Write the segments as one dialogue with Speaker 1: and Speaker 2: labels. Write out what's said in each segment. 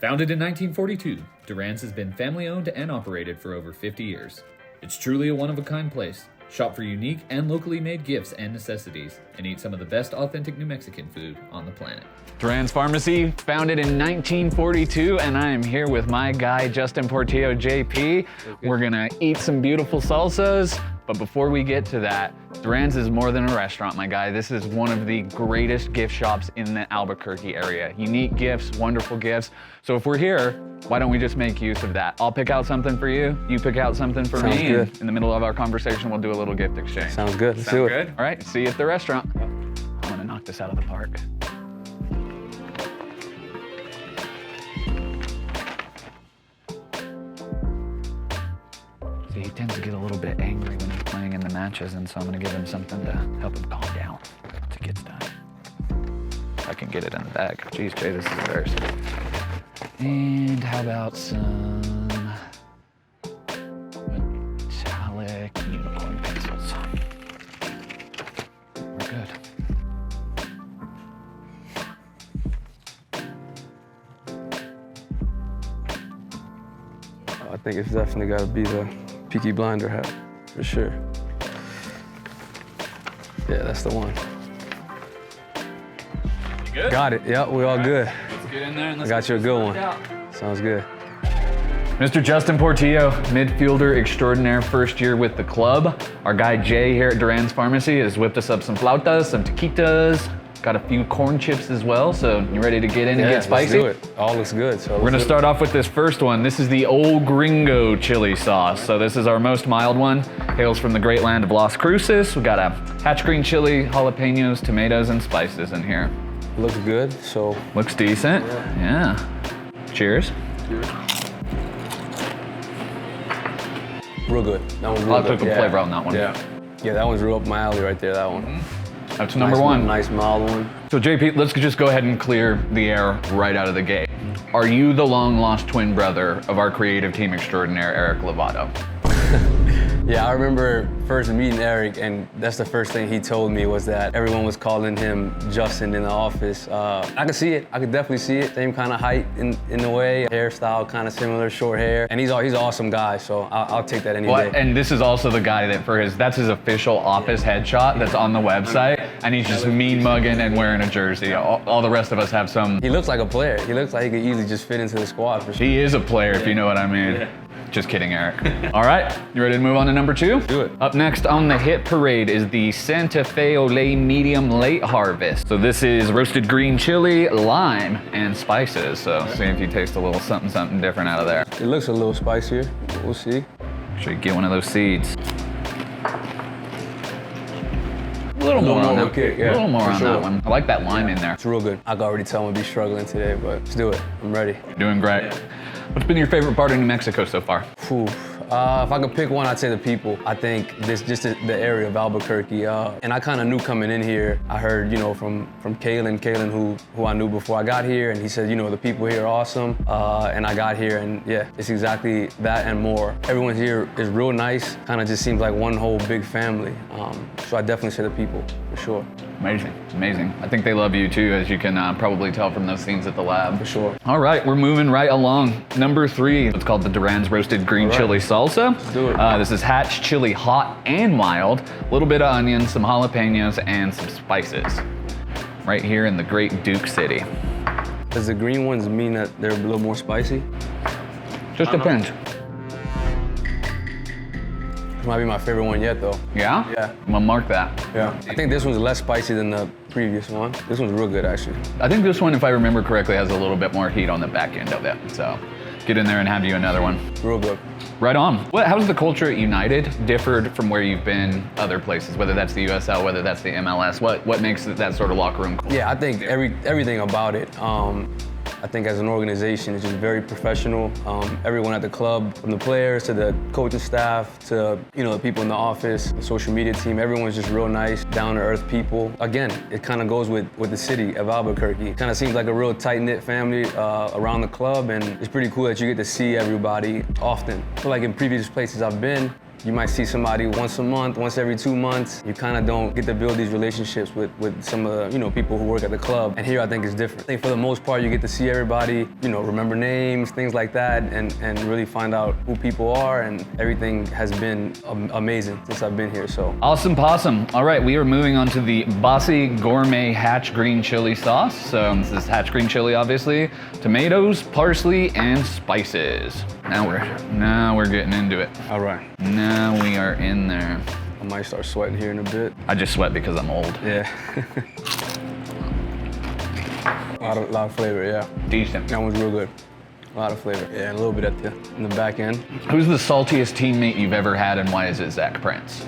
Speaker 1: Founded in 1942, Duran's has been family-owned and operated for over 50 years. It's truly a one-of-a-kind place. Shop for unique and locally made gifts and necessities, and eat some of the best authentic New Mexican food on the planet.
Speaker 2: Duran's Pharmacy, founded in 1942, and I am here with my guy, Justin Portillo, JP. We're gonna eat some beautiful salsas, but before we get to that, Duran's is more than a restaurant, my guy. This is one of the greatest gift shops in the Albuquerque area. Unique gifts, wonderful gifts. So if we're here, why don't we just make use of that? I'll pick out something for you, you pick out something for me,
Speaker 3: good.
Speaker 2: and in the middle of our conversation, we'll do a little gift exchange.
Speaker 3: Sounds good. Let's do it.
Speaker 2: Good? All right, see you at the restaurant. I'm gonna knock this out of the park. See, he tends to get a little bit angry when he's playing in the matches, and so I'm gonna give him something to help him calm down once it gets done. If I can get it in the bag. Jeez, Jay, this is embarrassing. And how about some metallic unicorn pencils? We're good.
Speaker 3: I think it's definitely got to be the Peaky Blinder hat, for sure. Yeah, that's the one.
Speaker 2: You good?
Speaker 3: Got it. Yep, we're all good.
Speaker 2: Let's get in there and
Speaker 3: I
Speaker 2: let's
Speaker 3: got you a good one.
Speaker 2: out.
Speaker 3: Sounds good.
Speaker 2: Mr. Justin Portillo, midfielder extraordinaire, first year with the club. Our guy Jay here at Duran's Pharmacy has whipped us up some flautas, some taquitas, got a few corn chips as well. So you ready to get in and get spicy?
Speaker 3: Let's do it. All looks good. So
Speaker 2: We're gonna start off with this first one. This is the Old Gringo chili sauce. So this is our most mild one. Hails from the great land of Las Cruces. We got a hatch green chili, jalapenos, tomatoes, and spices in here.
Speaker 3: Looks good. So
Speaker 2: Looks decent. Yeah. Cheers.
Speaker 3: real good. That one's real
Speaker 2: I'll
Speaker 3: good.
Speaker 2: put the flavor on that one.
Speaker 3: Yeah, that one's real up my alley right there. That one.
Speaker 2: That's number one.
Speaker 3: Nice mild one.
Speaker 2: So JP, let's just go ahead and clear the air right out of the gate. Are you the long lost twin brother of our creative team extraordinaire, Eric Lovato?
Speaker 3: Yeah, I remember first meeting Eric, and that's the first thing he told me was that everyone was calling him Justin in the office. I could see it. I could definitely see it. Same kind of height in a way, hairstyle kind of similar, short hair, and he's an awesome guy. So I'll take that any day.
Speaker 2: And this is also the guy that that's his official office headshot that's on the website, and he's just mean mugging and wearing a jersey. All the rest of us have some.
Speaker 3: He looks like a player. He looks like he could easily just fit into the squad for sure.
Speaker 2: He is a player, if you know what I mean. Yeah. Just kidding, Eric. All right, you ready to move on to number two?
Speaker 3: Do it.
Speaker 2: Up next on the hit parade is the Santa Fe Olay Medium Late Harvest. So this is roasted green chili, lime, and spices. So see if you taste a little something different out of there.
Speaker 3: It looks a little spicier. We'll see.
Speaker 2: Should get one of those seeds. A little more on that.
Speaker 3: kick, yeah,
Speaker 2: A little more
Speaker 3: for
Speaker 2: on
Speaker 3: sure.
Speaker 2: that one. I like that lime in there.
Speaker 3: It's real good. I can already tell I'm gonna be struggling today, but let's do it. I'm ready.
Speaker 2: Doing great. What's been your favorite part of New Mexico so far?
Speaker 3: Whew. If I could pick one, I'd say the people. I think the area of Albuquerque, and I kind of knew coming in here. I heard, from Kalen, who I knew before I got here, and he said, the people here are awesome. And I got here, and yeah, it's exactly that and more. Everyone here is real nice. Kind of just seems like one whole big family. So I definitely say the people for sure.
Speaker 2: Amazing, amazing. I think they love you too, as you can probably tell from those scenes at the lab.
Speaker 3: For sure.
Speaker 2: All right, we're moving right along. Number three, it's called the Duran's Roasted Green Chili Salsa.
Speaker 3: Let's do it.
Speaker 2: This is hatch chili, hot and mild. A little bit of onion, some jalapenos, and some spices. Right here in the great Duke City.
Speaker 3: Does the green ones mean that they're a little more spicy?
Speaker 2: Just depends.
Speaker 3: This might be my favorite one yet, though.
Speaker 2: Yeah?
Speaker 3: Yeah.
Speaker 2: I'm gonna mark that.
Speaker 3: Yeah. I think this one's less spicy than the previous one. This one's real good, actually.
Speaker 2: I think this one, if I remember correctly, has a little bit more heat on the back end of it. So get in there and have you another one.
Speaker 3: Real good.
Speaker 2: Right on. How's the culture at United differed from where you've been other places, whether that's the USL, whether that's the MLS? What makes it that sort of locker room culture?
Speaker 3: Yeah, I think everything about it. I think as an organization, it's just very professional. Everyone at the club, from the players to the coaching staff to the people in the office, the social media team, everyone's just real nice, down-to-earth people. Again, it kind of goes with the city of Albuquerque. It kind of seems like a real tight-knit family around the club, and it's pretty cool that you get to see everybody often. I feel like in previous places I've been, you might see somebody once a month, once every 2 months. You kind of don't get to build these relationships with some of the, people who work at the club. And here I think it's different. I think for the most part, you get to see everybody, remember names, things like that, and really find out who people are, and everything has been amazing since I've been here, so.
Speaker 2: Awesome possum. All right, we are moving on to the Bossy Gourmet Hatch Green Chili Sauce. So this is Hatch Green Chili, obviously. Tomatoes, parsley, and spices. Now we're getting into it.
Speaker 3: All right.
Speaker 2: Now we are in there.
Speaker 3: I might start sweating here in a bit.
Speaker 2: I just sweat because I'm old.
Speaker 3: Yeah. a lot of flavor, yeah.
Speaker 2: Decent.
Speaker 3: That one's real good. A lot of flavor. Yeah, a little bit in the back end.
Speaker 2: Who's the saltiest teammate you've ever had, and why is it Zach Prince?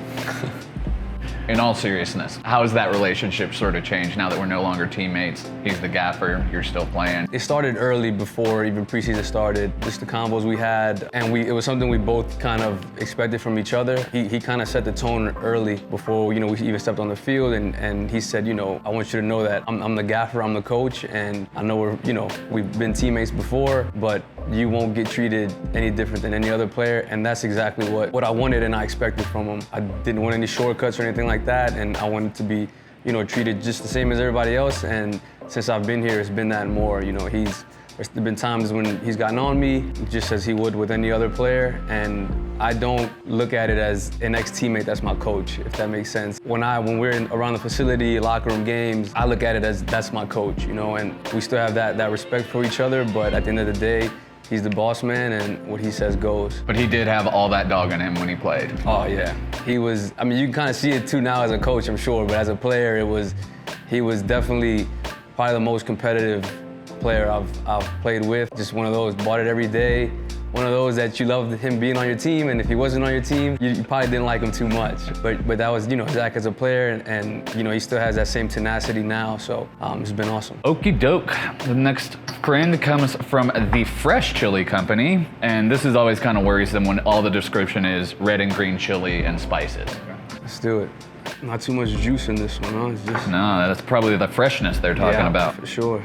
Speaker 2: In all seriousness, how has that relationship sort of changed now that we're no longer teammates? He's the gaffer, you're still playing.
Speaker 3: It started early before even preseason started. Just the combos we had, and it was something we both kind of expected from each other. He kind of set the tone early before we even stepped on the field, and he said, I want you to know that I'm the gaffer, I'm the coach, and I know we've been teammates before, but you won't get treated any different than any other player, and that's exactly what I wanted and I expected from him. I didn't want any shortcuts or anything like that, and I wanted to be, treated just the same as everybody else, and since I've been here, it's been that and more. There's been times when he's gotten on me, just as he would with any other player, and I don't look at it as an ex-teammate that's my coach, if that makes sense. When we're around the facility, locker room games, I look at it as that's my coach, and we still have that respect for each other, but at the end of the day, he's the boss man, and what he says goes.
Speaker 2: But he did have all that dog in him when he played.
Speaker 3: Oh yeah, you can kind of see it too now as a coach, I'm sure, but as a player, he was definitely probably the most competitive player I've played with. Just one of those, bought it every day. One of those that you loved him being on your team, and if he wasn't on your team, you probably didn't like him too much. But that was, Zach as a player, and he still has that same tenacity now, so it's been awesome.
Speaker 2: Okie doke. The next friend comes from the Fresh Chili Company, and this is always kind of worrisome when all the description is red and green chili and spices.
Speaker 3: Let's do it. Not too much juice in this one, huh? It's just...
Speaker 2: No, that's probably the freshness they're talking about.
Speaker 3: For sure.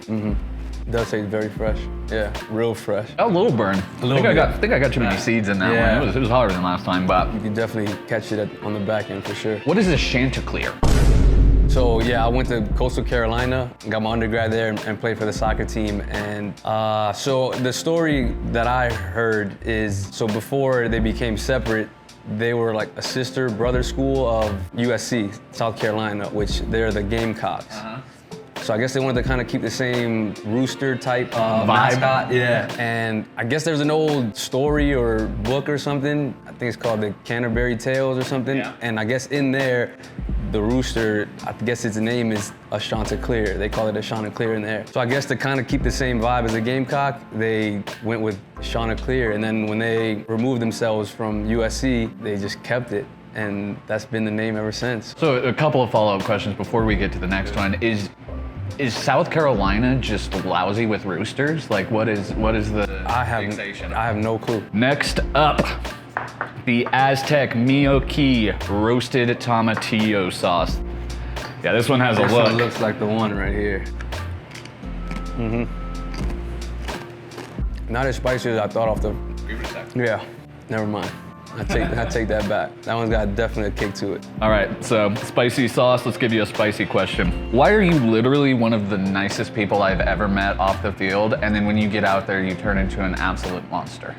Speaker 3: It does taste very fresh. Yeah, real fresh.
Speaker 2: A little burn. I think I got too many seeds in that one. It was harder than last time, but
Speaker 3: you can definitely catch it on the back end for sure.
Speaker 2: What is a Chanticleer?
Speaker 3: So yeah, I went to Coastal Carolina, got my undergrad there, and played for the soccer team. And so the story that I heard is, so before they became separate, they were like a sister-brother school of USC, South Carolina, which they're the Gamecocks. So I guess they wanted to kind of keep the same rooster type mascot. Yeah. And I guess there's an old story or book or something. I think it's called the Canterbury Tales or something. Yeah. And I guess in there, the rooster, I guess its name is a Chanticleer. They call it a Chanticleer in there. So I guess to kind of keep the same vibe as a Gamecock, they went with Chanticleer. And then when they removed themselves from USC, they just kept it. And that's been the name ever since.
Speaker 2: So a couple of follow-up questions before we get to the next one. Is South Carolina just lousy with roosters? Like, what is the fixation?
Speaker 3: I have no clue.
Speaker 2: Next up, the Aztec Miyoki roasted tomatillo sauce. Yeah, this one has a look.
Speaker 3: This one looks like the one right here. Not as spicy as I thought off the. Yeah, never mind. I take that back. That one's got definitely a kick to it.
Speaker 2: All right, so spicy sauce. Let's give you a spicy question. Why are you literally one of the nicest people I've ever met off the field, and then when you get out there, you turn into an absolute monster?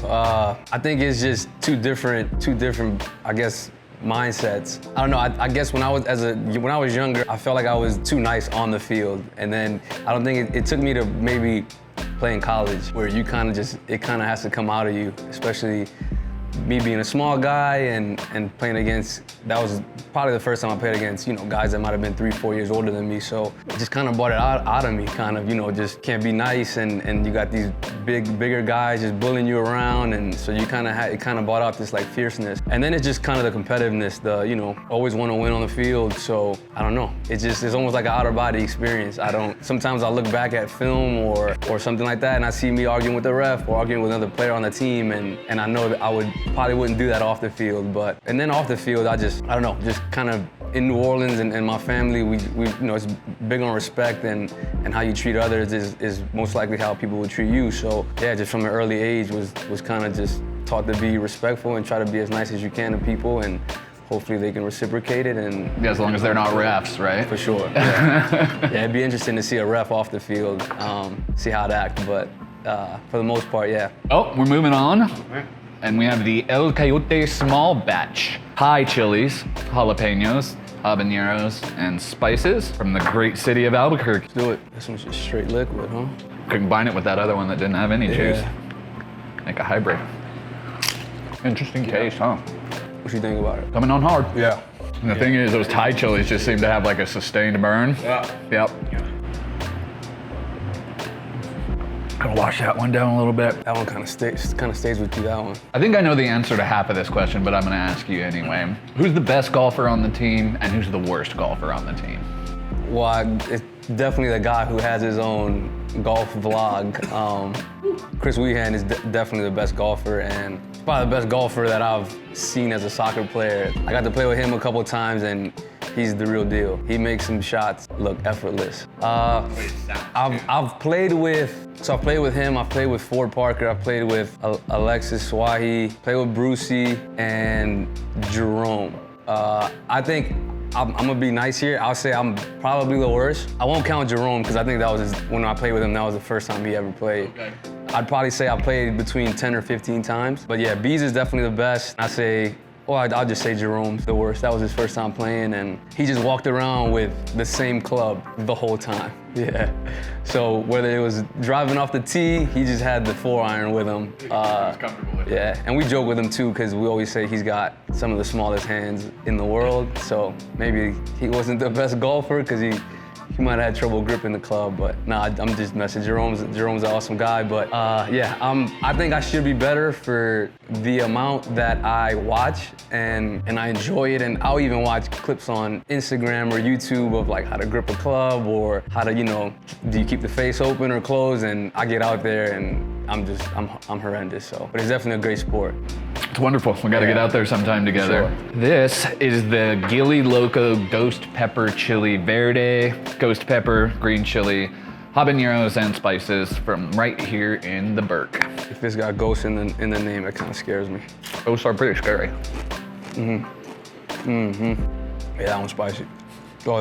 Speaker 3: I think it's just two different, I guess, mindsets. I don't know. I guess when I was younger, I felt like I was too nice on the field, and then I don't think it took me to maybe play in college, where you it kind of has to come out of you, especially me being a small guy and playing against, that was probably the first time I played against, guys that might have been 3-4 years older than me. So it just kind of brought it out of me, just can't be nice, and you got these bigger guys just bullying you around, and so it kind of brought out this like fierceness. And then it's just kind of the competitiveness, always want to win on the field. So I don't know, it's almost like an outer body experience. Sometimes I look back at film or something like that, and I see me arguing with the ref or arguing with another player on the team, and I know that I probably wouldn't do that off the field, and then off the field, I don't know, just kind of in New Orleans and my family, we it's big on respect and how you treat others is most likely how people will treat you. So yeah, just from an early age was kind of just taught to be respectful and try to be as nice as you can to people, and hopefully they can reciprocate it. And
Speaker 2: yeah, as long as they're not refs, right?
Speaker 3: For sure. Yeah, it'd be interesting to see a ref off the field, see how it act, but for the most part, yeah.
Speaker 2: Oh, we're moving on. And we have the El Coyote small batch. Thai chilies, jalapenos, habaneros, and spices from the great city of Albuquerque.
Speaker 3: Let's do it. This one's just straight liquid, huh?
Speaker 2: Combine it with that other one that didn't have any juice. Make a hybrid. Interesting taste, huh?
Speaker 3: What you think about it?
Speaker 2: Coming on hard.
Speaker 3: Yeah.
Speaker 2: And the thing is, those Thai chilies just seem to have like a sustained burn.
Speaker 3: Yeah.
Speaker 2: Yep. Gonna wash that one down a little bit.
Speaker 3: That one kind of stays with you, that one.
Speaker 2: I think I know the answer to half of this question, but I'm gonna ask you anyway. Who's the best golfer on the team, and who's the worst golfer on the team?
Speaker 3: Well, it's definitely the guy who has his own golf vlog. Chris Wehan is definitely the best golfer, and probably the best golfer that I've seen as a soccer player. I got to play with him a couple times, and he's the real deal. He makes some shots look effortless. I've played with him, I've played with Ford Parker, I've played with Alexis Swahi, played with Brucey and Jerome. I think I'm gonna be nice here. I'll say I'm probably the worst. I won't count Jerome because I think that was when I played with him, that was the first time he ever played.
Speaker 2: Okay.
Speaker 3: I'd probably say I played between 10 or 15 times. But yeah, Bees is definitely the best. I'll just say Jerome's the worst. That was his first time playing, and he just walked around with the same club the whole time. Yeah. So whether it was driving off the tee, he just had the 4-iron with him.
Speaker 2: He was comfortable with it.
Speaker 3: Yeah, and we joke with him too, because we always say he's got some of the smallest hands in the world. So maybe he wasn't the best golfer because he might have had trouble gripping the club, but nah, I'm just messing. Jerome's an awesome guy, but yeah, I think I should be better for the amount that I watch and I enjoy it, and I'll even watch clips on Instagram or YouTube of like how to grip a club or how to, do you keep the face open or closed, and I get out there and I'm horrendous, so. But it's definitely a great sport.
Speaker 2: It's wonderful. We gotta get out there sometime together.
Speaker 3: Sure.
Speaker 2: This is the Gilly Loco Ghost Pepper Chili Verde, Ghost Pepper, Green Chili, habaneros, and spices from right here in the Burke.
Speaker 3: If it's got ghost in the name, it kind of scares me.
Speaker 2: Ghosts are pretty scary.
Speaker 3: Yeah, that one's spicy. Oh,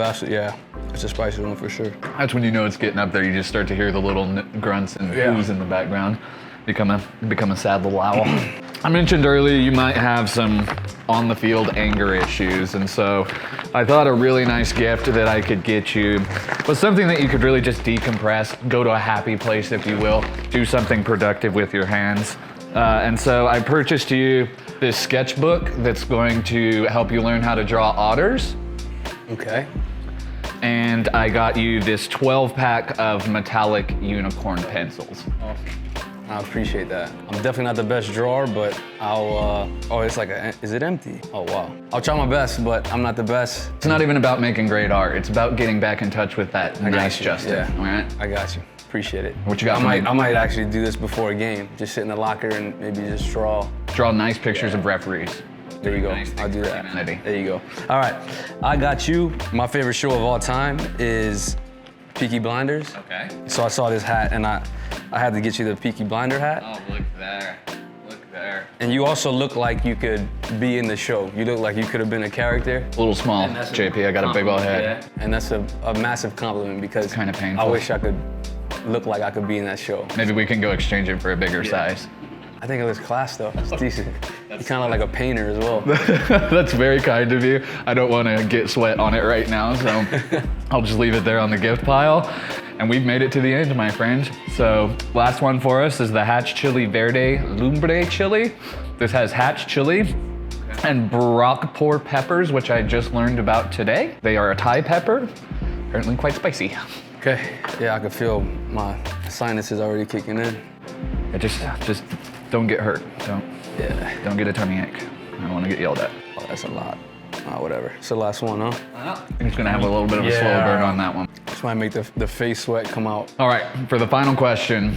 Speaker 3: it's a spicy one for sure.
Speaker 2: That's when you know it's getting up there. You just start to hear the little grunts and whoos in the background. Become a sad little owl. I mentioned earlier you might have some on-the-field anger issues, and so I thought a really nice gift that I could get you was something that you could really just decompress, go to a happy place, if you will, do something productive with your hands. And so I purchased you this sketchbook that's going to help you learn how to draw otters.
Speaker 3: Okay.
Speaker 2: And I got you this 12-pack of metallic unicorn pencils.
Speaker 3: Awesome. I appreciate that. I'm definitely not the best drawer, but I'll, is it empty? Oh, wow. I'll try my best, but I'm not the best.
Speaker 2: It's not even about making great art. It's about getting back in touch with that nice Justin,
Speaker 3: yeah.
Speaker 2: All right?
Speaker 3: I got you. Appreciate it.
Speaker 2: What you got
Speaker 3: I might actually do this before a game. Just sit in the locker and maybe just draw.
Speaker 2: Draw nice pictures of referees.
Speaker 3: There you go.
Speaker 2: Nice
Speaker 3: I'll do that.
Speaker 2: humanity.
Speaker 3: There you go. All right. I got you. My favorite show of all time is Peaky Blinders.
Speaker 2: Okay.
Speaker 3: So I saw this hat and I had to get you the Peaky Blinder hat.
Speaker 2: Oh, look there. Look there.
Speaker 3: And you also look like you could be in the show. You look like you could have been a character.
Speaker 2: A little small, JP. I got a big old head.
Speaker 3: And that's a massive compliment because
Speaker 2: It's kind of painful.
Speaker 3: I wish I could look like I could be in that show.
Speaker 2: Maybe we can go exchange it for a bigger size.
Speaker 3: I think it was class though. It's decent. You kind of like a painter as well.
Speaker 2: That's very kind of you. I don't want to get sweat on it right now, so I'll just leave it there on the gift pile. And we've made it to the end, my friend. So last one for us is the Hatch Chili Verde Lumbre Chili. This has Hatch chili and Brockpore peppers, which I just learned about today. They are a Thai pepper, apparently quite spicy.
Speaker 3: Okay, yeah, I can feel my sinuses already kicking in.
Speaker 2: Just don't get hurt. Don't get a tummy ache. I don't want to get yelled at.
Speaker 3: Oh, that's a lot. Whatever. It's the last one, huh?
Speaker 2: I'm just gonna have a little bit of a slow burn on that one.
Speaker 3: This might make the face sweat come out.
Speaker 2: All right, for the final question,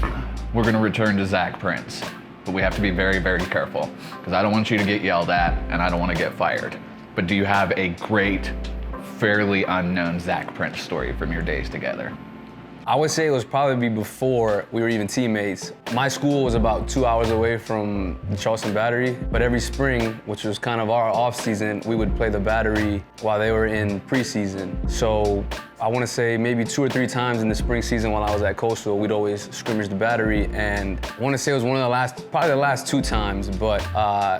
Speaker 2: we're gonna return to Zach Prince. But we have to be very, very careful because I don't want you to get yelled at and I don't want to get fired. But do you have a great fairly unknown Zach Prince story from your days together?
Speaker 3: I would say it was probably before we were even teammates. My school was about 2 hours away from the Charleston Battery, but every spring, which was kind of our off season, we would play the Battery while they were in preseason. So I want to say maybe 2 or 3 times in the spring season while I was at Coastal, we'd always scrimmage the Battery, and I want to say it was one of the last, probably the last 2 times, but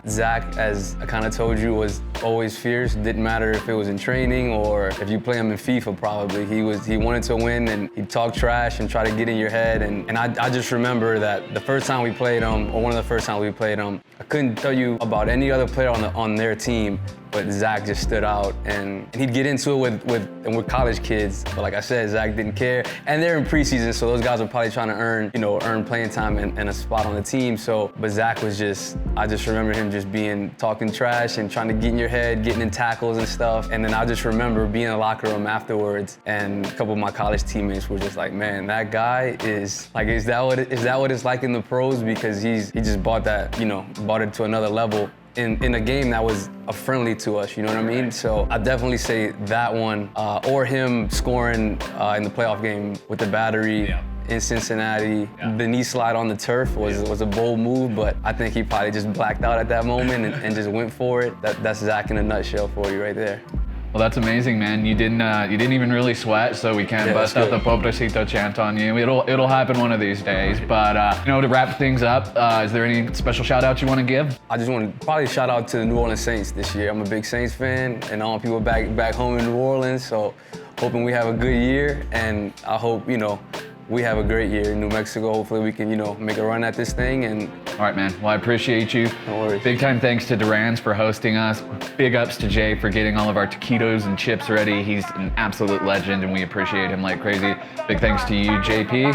Speaker 3: Zach, as I kind of told you, was always fierce. Didn't matter if it was in training or if you play him in FIFA probably. He wanted to win, and he'd talk trash and try to get in your head, and I just remember that the first time we played him, or one of the first times we played him, I couldn't tell you about any other player on their team, but Zach just stood out, and he'd get into it with college kids. But like I said, Zach didn't care, and they're in preseason, so those guys are probably trying to earn playing time and a spot on the team. So, but Zach was I just remember him just talking trash and trying to get in your head, getting in tackles and stuff. And then I just remember being in the locker room afterwards, and a couple of my college teammates were just like, man, that guy is like, is that what it's like in the pros? Because he just brought it to another level in a game that was friendly to us, you know what I mean? So I definitely say that one, or him scoring in the playoff game with the Battery in Cincinnati. The knee slide on the turf was a bold move, but I think he probably just blacked out at that moment and just went for it. That's Zach in a nutshell for you right there.
Speaker 2: Well, that's amazing, man. You didn't even really sweat, so we can't bust out the Pobrecito chant on you. It'll happen one of these days. But to wrap things up, is there any special shout outs you want to give?
Speaker 3: I just want to probably shout out to the New Orleans Saints this year. I'm a big Saints fan, and I want people back home in New Orleans. So hoping we have a good year, and I hope we have a great year in New Mexico. Hopefully we can make a run at this thing. And
Speaker 2: all right, man. Well, I appreciate you.
Speaker 3: No worries.
Speaker 2: Big time thanks to Duran's for hosting us. Big ups to Jay for getting all of our taquitos and chips ready. He's an absolute legend, and we appreciate him like crazy. Big thanks to you, JP.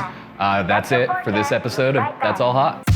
Speaker 2: That's it for this episode of That's All Hot.